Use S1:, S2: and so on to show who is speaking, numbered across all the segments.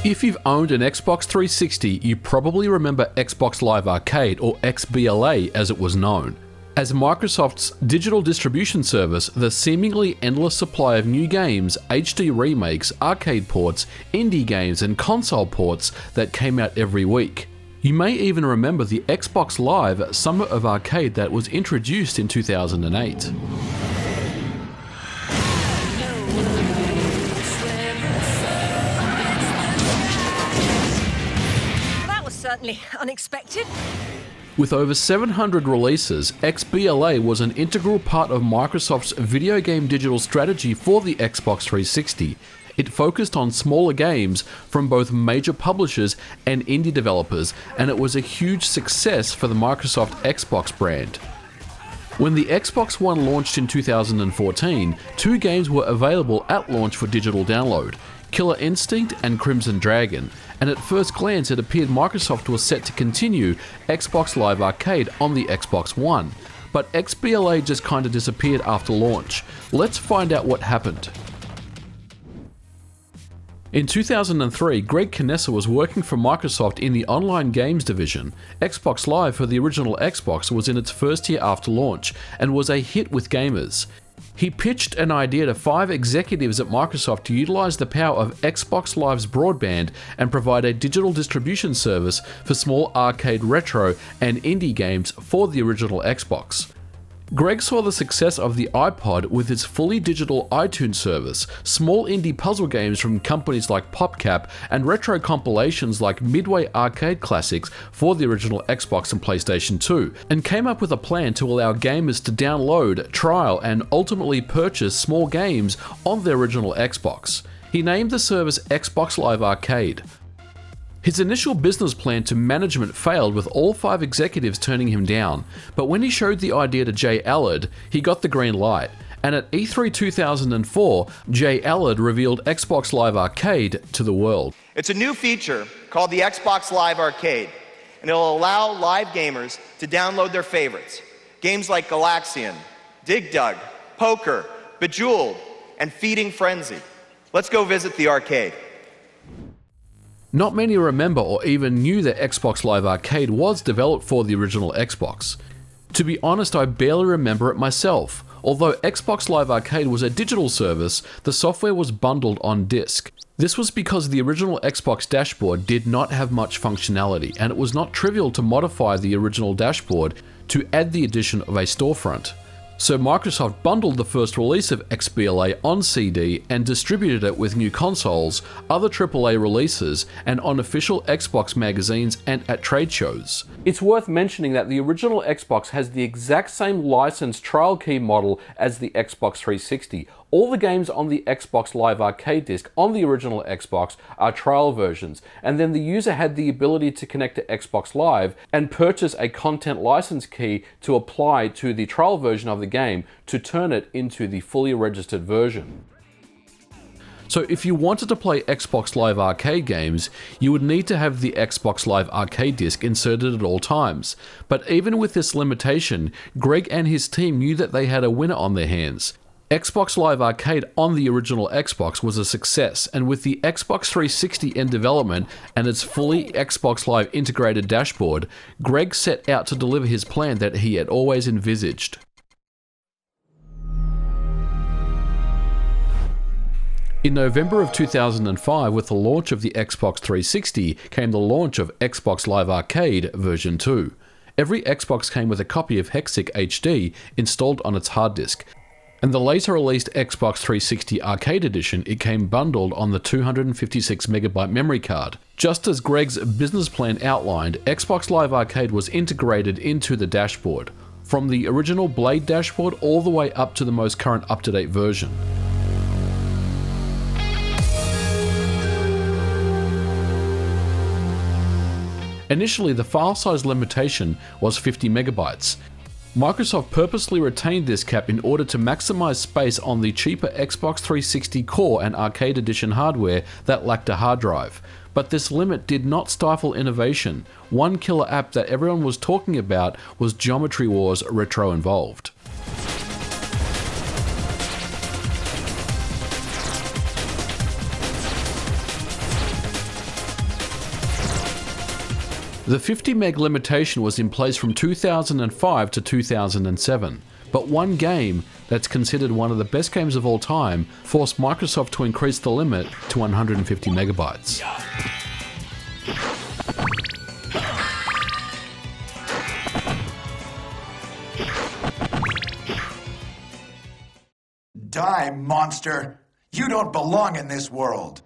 S1: If you've owned an Xbox 360, you probably remember Xbox Live Arcade, or XBLA as it was known. As Microsoft's digital distribution service, the seemingly endless supply of new games, HD remakes, arcade ports, indie games and console ports that came out every week. You may even remember the Xbox Live Summer of Arcade that was introduced in 2008.
S2: Certainly unexpected.
S1: With over 700 releases, XBLA was an integral part of Microsoft's video game digital strategy for the Xbox 360. It focused on smaller games from both major publishers and indie developers, and it was a huge success for the Microsoft Xbox brand. When the Xbox One launched in 2014, two games were available at launch for digital download: Killer Instinct and Crimson Dragon, and at first glance it appeared Microsoft was set to continue Xbox Live Arcade on the Xbox One. But XBLA just kinda disappeared after launch. Let's find out what happened. In 2003, Greg Canessa was working for Microsoft in the online games division. Xbox Live for the original Xbox was in its first year after launch and was a hit with gamers. He pitched an idea to 5 executives at Microsoft to utilize the power of Xbox Live's broadband and provide a digital distribution service for small arcade retro and indie games for the original Xbox. Greg saw the success of the iPod with its fully digital iTunes service, small indie puzzle games from companies like PopCap, and retro compilations like Midway Arcade Classics for the original Xbox and PlayStation 2, and came up with a plan to allow gamers to download, trial, and ultimately purchase small games on the original Xbox. He named the service Xbox Live Arcade. His initial business plan to management failed, with all 5 executives turning him down, but when he showed the idea to Jay Allard, he got the green light. And at E3 2004, Jay Allard revealed Xbox Live Arcade to the world.
S3: It's a new feature called the Xbox Live Arcade, and it'll allow live gamers to download their favorites. Games like Galaxian, Dig Dug, Poker, Bejeweled, and Feeding Frenzy. Let's go visit the arcade.
S1: Not many remember or even knew that Xbox Live Arcade was developed for the original Xbox. To be honest, I barely remember it myself. Although Xbox Live Arcade was a digital service, the software was bundled on disk. This was because the original Xbox dashboard did not have much functionality, and it was not trivial to modify the original dashboard to add the addition of a storefront. So Microsoft bundled the first release of XBLA on CD and distributed it with new consoles, other AAA releases, and on official Xbox magazines and at trade shows. It's worth mentioning that the original Xbox has the exact same license trial key model as the Xbox 360. All the games on the Xbox Live Arcade disc on the original Xbox are trial versions, and then the user had the ability to connect to Xbox Live and purchase a content license key to apply to the trial version of the game to turn it into the fully registered version. So if you wanted to play Xbox Live Arcade games, you would need to have the Xbox Live Arcade disc inserted at all times. But even with this limitation, Greg and his team knew that they had a winner on their hands. Xbox Live Arcade on the original Xbox was a success, and with the Xbox 360 in development and its fully Xbox Live integrated dashboard, Greg set out to deliver his plan that he had always envisaged. In November of 2005, with the launch of the Xbox 360, came the launch of Xbox Live Arcade version 2. Every Xbox came with a copy of Hexic HD installed on its hard disk. And the later released Xbox 360 Arcade Edition, it came bundled on the 256MB memory card. Just as Greg's business plan outlined, Xbox Live Arcade was integrated into the dashboard, from the original Blade dashboard all the way up to the most current up-to-date version. Initially, the file size limitation was 50 megabytes. Microsoft purposely retained this cap in order to maximize space on the cheaper Xbox 360 Core and Arcade Edition hardware that lacked a hard drive. But this limit did not stifle innovation. One killer app that everyone was talking about was Geometry Wars Retro Involved. The 50 meg limitation was in place from 2005 to 2007, but one game that's considered one of the best games of all time forced Microsoft to increase the limit to 150 megabytes.
S4: Die, monster! You don't belong in this world!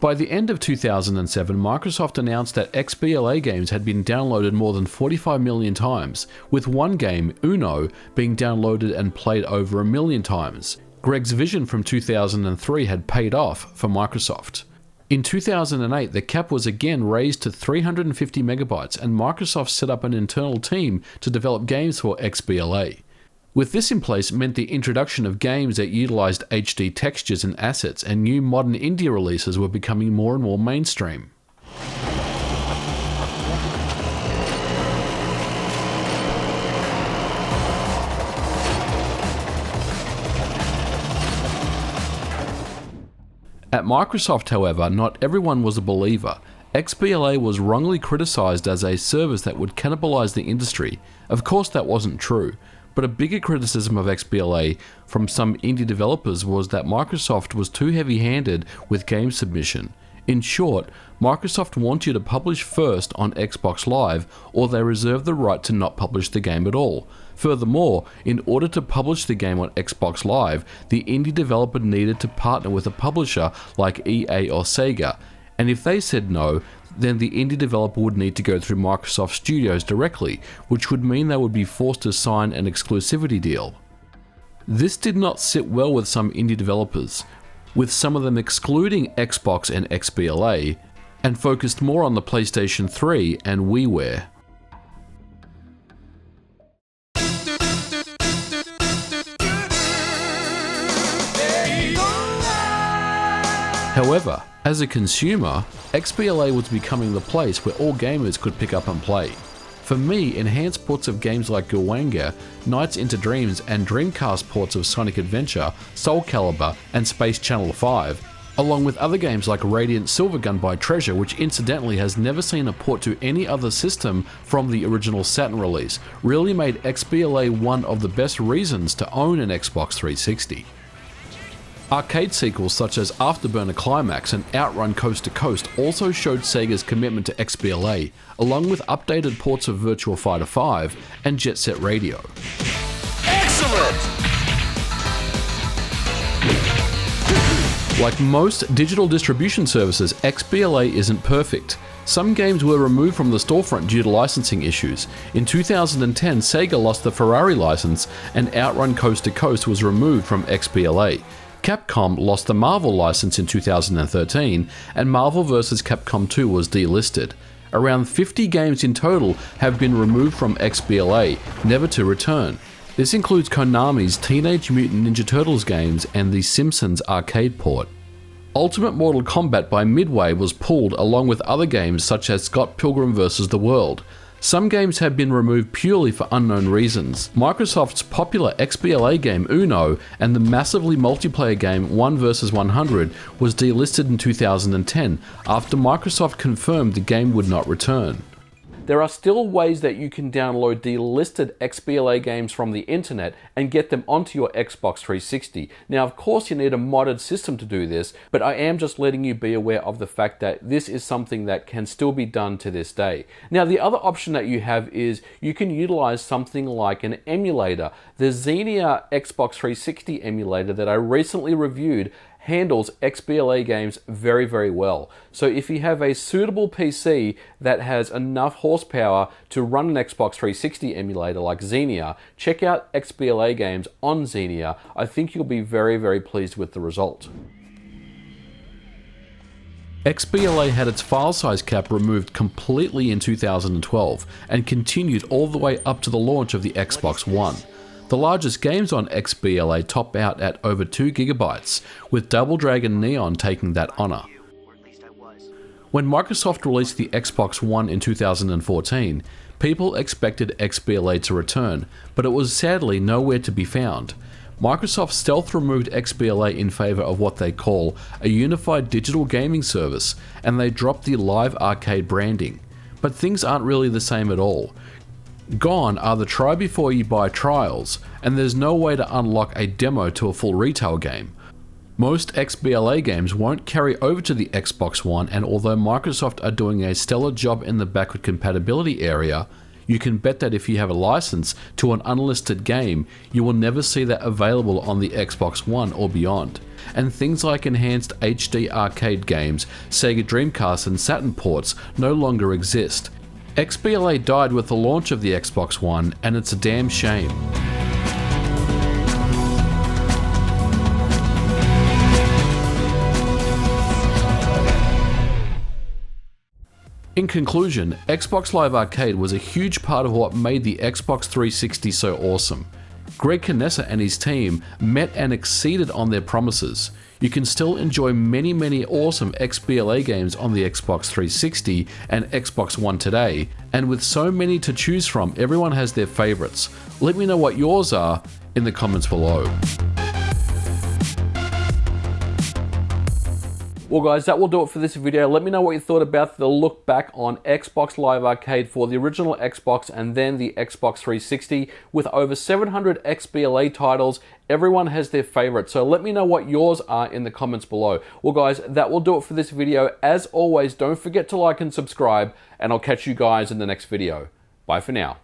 S1: By the end of 2007, Microsoft announced that XBLA games had been downloaded more than 45 million times, with one game, Uno, being downloaded and played over 1 million times. Greg's vision from 2003 had paid off for Microsoft. In 2008, the cap was again raised to 350 megabytes, and Microsoft set up an internal team to develop games for XBLA. With this in place meant the introduction of games that utilized HD textures and assets, and new modern indie releases were becoming more and more mainstream. At Microsoft, however, not everyone was a believer. XBLA was wrongly criticized as a service that would cannibalize the industry. Of course, that wasn't true. But a bigger criticism of XBLA from some indie developers was that Microsoft was too heavy-handed with game submission. In short, Microsoft wants you to publish first on Xbox Live, or they reserve the right to not publish the game at all. Furthermore, in order to publish the game on Xbox Live, the indie developer needed to partner with a publisher like EA or Sega, and if they said no, then the indie developer would need to go through Microsoft Studios directly, which would mean they would be forced to sign an exclusivity deal. This did not sit well with some indie developers, with some of them excluding Xbox and XBLA, and focused more on the PlayStation 3 and WiiWare. However, as a consumer, XBLA was becoming the place where all gamers could pick up and play. For me, enhanced ports of games like Gurwanga, Nights into Dreams, and Dreamcast ports of Sonic Adventure, Soul Calibur, and Space Channel 5, along with other games like Radiant Silvergun by Treasure, which incidentally has never seen a port to any other system from the original Saturn release, really made XBLA one of the best reasons to own an Xbox 360. Arcade sequels such as Afterburner Climax and Outrun Coast to Coast also showed Sega's commitment to XBLA, along with updated ports of Virtua Fighter 5 and Jet Set Radio.
S3: Excellent!
S1: Like most digital distribution services, XBLA isn't perfect. Some games were removed from the storefront due to licensing issues. In 2010, Sega lost the Ferrari license, and Outrun Coast to Coast was removed from XBLA. Capcom lost the Marvel license in 2013, and Marvel vs. Capcom 2 was delisted. Around 50 games in total have been removed from XBLA, never to return. This includes Konami's Teenage Mutant Ninja Turtles games and the Simpsons arcade port. Ultimate Mortal Kombat by Midway was pulled along with other games such as Scott Pilgrim vs. the World. Some games have been removed purely for unknown reasons. Microsoft's popular XBLA game Uno and the massively multiplayer game 1 vs 100 was delisted in 2010 after Microsoft confirmed the game would not return. There are still ways that you can download delisted XBLA games from the internet and get them onto your Xbox 360. Now, of course, you need a modded system to do this, but I am just letting you be aware of the fact that this is something that can still be done to this day. Now, the other option that you have is you can utilize something like an emulator. The Xenia Xbox 360 emulator that I recently reviewed handles XBLA games very, very well. So if you have a suitable PC that has enough horsepower to run an Xbox 360 emulator like Xenia, check out XBLA games on Xenia. I think you'll be very, very pleased with the result. XBLA had its file size cap removed completely in 2012 and continued all the way up to the launch of the Xbox One. The largest games on XBLA top out at over 2 gigabytes, with Double Dragon Neon taking that honor. When Microsoft released the Xbox One in 2014, people expected XBLA to return, but it was sadly nowhere to be found. Microsoft stealth removed XBLA in favor of what they call a unified digital gaming service, and they dropped the Live Arcade branding. but things aren't really the same at all. Gone are the try before you buy trials, and there's no way to unlock a demo to a full retail game. Most XBLA games won't carry over to the Xbox One, and although Microsoft are doing a stellar job in the backward compatibility area, you can bet that if you have a license to an unlisted game, you will never see that available on the Xbox One or beyond. And things like enhanced HD arcade games, Sega Dreamcast and Saturn ports no longer exist. XBLA died with the launch of the Xbox One, and it's a damn shame. In conclusion, Xbox Live Arcade was a huge part of what made the Xbox 360 so awesome. Greg Canessa and his team met and exceeded on their promises. You can still enjoy many awesome XBLA games on the Xbox 360 and Xbox One today, and with so many to choose from, everyone has their favorites. Let me know what yours are in the comments below. Well guys, that will do it for this video. Let me know what you thought about the look back on Xbox Live Arcade for the original Xbox and then the Xbox 360. With over 700 XBLA titles, everyone has their favorite. So let me know what yours are in the comments below. Well guys, that will do it for this video. As always, don't forget to like and subscribe, and I'll catch you guys in the next video. Bye for now.